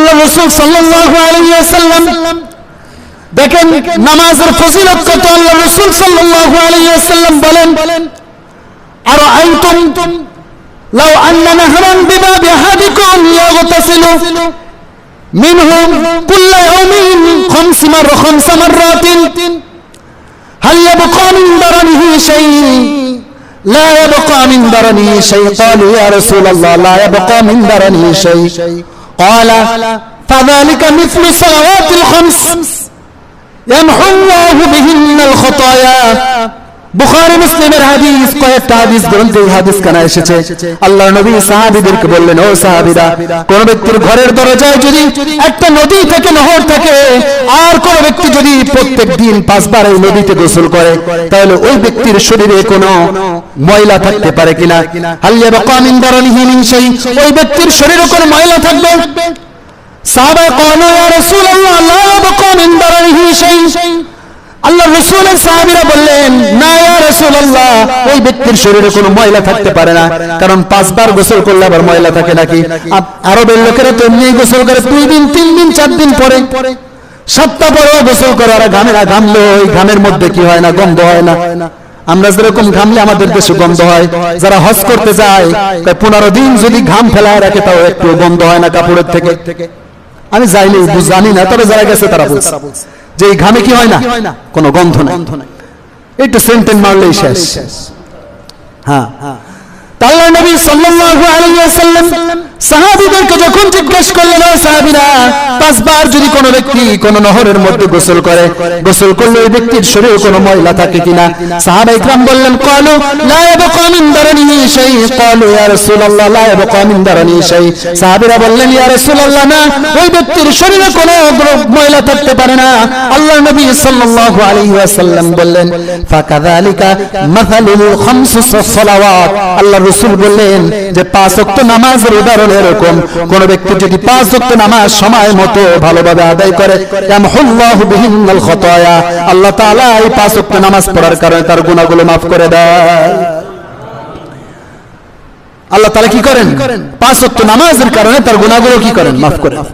আল্লাহ রাসূল সাল্লাল্লাহু আলাইহি ওয়াসাল্লাম দেখেন নামাজের ফজিলত কত। আল্লাহ রাসূল সাল্লাল্লাহু আলাইহি ওয়াসাল্লাম বলেন আরাআইতুম লাউ আন্না নাহরান বিবাবি আহাদিকুম ইয়াগতাসিলু মিনহু কুল্লা ইয়াউমিন খামস মাররাতিন হাল ইয়াবকা মিন দারানিহি শাই لا يبقى من درنه شيء قالوا يا رسول الله لا يبقى من درنه شيء قال فذلك مثل الصلوات الخمس يمحو الله بهن الخطايا বুখারী মুসলিমের হাদিস, কয়েকটা হাদিস গ্রন্থে এই হাদিস কানা এসেছে। আল্লাহর নবী সাহাবীদেরকে বললেন, ও সাহাবীরা, কোন ব্যক্তির ঘরের দরজায় যদি একটা নদী থেকে নহর থাকে, আর কোন ব্যক্তি যদি প্রত্যেক দিন 5 বার এই নদীতে গোসল করে, তাহলে ওই ব্যক্তির শরীরে কোনো ময়লা থাকতে পারে কিনা? হাল ইয়াবকা মিন দারানিহি মিন শাই, ওই ব্যক্তির শরীরে কোনো ময়লা থাকবে? সাহাবা ক্বালু ইয়া রাসূলুল্লাহ লা ইয়াবকা মিন দারানিহি শাই। আল্লাহ রাসূলের সাহাবীরা বললেন, না ইয়া রাসূলুল্লাহ, ওই ব্যক্তির শরীরে কোনো ময়লা থাকতে পারে না, কারণ 5 বার গোসল করলে আবার ময়লা থাকে নাকি? আরবের লোকেরা তো এমনি গোসল করে 2 দিন 3 দিন 4 দিন পরে, 7টা পরেও গোসল করে। আর ঘামলে ওই ঘামের মধ্যে কি হয় না, গন্ধ হয় না? আমরা যেরকম ঘামলে আমাদের দেশে গন্ধ হয়, যারা হজ করতে যায় 15 দিন যদি ঘাম ফেলায় রাখে তাও একটু গন্ধ হয় না কাপড়ের থেকে। আমি যাইনি, জানি না, তবে যারা গেছে তারা বলছে যে এই ঘামে কি হয় না, কোনো গন্ধ নাই, একটু সেন্টেন মারলেই শেষ। হ্যাঁ, আল্লাহর নবী সাল্লাল্লাহু আলাইহি ওয়াসাল্লাম সাহাবীদেরকে যখন জিজ্ঞেস করলেন, ও সাহাবীরা, 5 বার যদি কোনো ব্যক্তি কোনো নহরের মধ্যে গোসল করে, গোসল করলে ওই ব্যক্তির শরীরে কোনো ময়লা থাকে কিনা? সাহাবায়ে কেরাম বললেন, ক্বালু লা ইয়াবকা মিন দারানিহি শাই। ক্বালু ইয়া রাসূলুল্লাহ লা ইয়াবকা মিন দারানিহি শাই। সাহাবীরা বললেন, ইয়া রাসূলুল্লাহ, না, ওই ব্যক্তির শরীরে কোনো ময়লা থাকতে পারে না। আল্লাহর নবী সাল্লাল্লাহু আলাইহি ওয়াসাল্লাম বললেন, ফাকাযালিকা মাসালুল খামসুস সালাওয়াত। আল্লাহ রাসূল বললেন যে 5 ওয়াক্ত নামাজের উদাহরণ এরকম, কোন ব্যক্তি যদি 5 ওয়াক্ত নামাজ সময় মতো ভালোভাবে আদায় করে, ইয়ামহুল্লাহু বিহিন্নাল খাতায়া, আল্লাহ তাআলা এই 5 ওয়াক্ত নামাজ পড়ার কারণে তার গুনাহগুলো maaf করে দেয়। আল্লাহ তাআলা কি করেন? 5 ওয়াক্ত নামাজের কারণে তার গুনাহগুলো কি করেন? maaf করে দেন।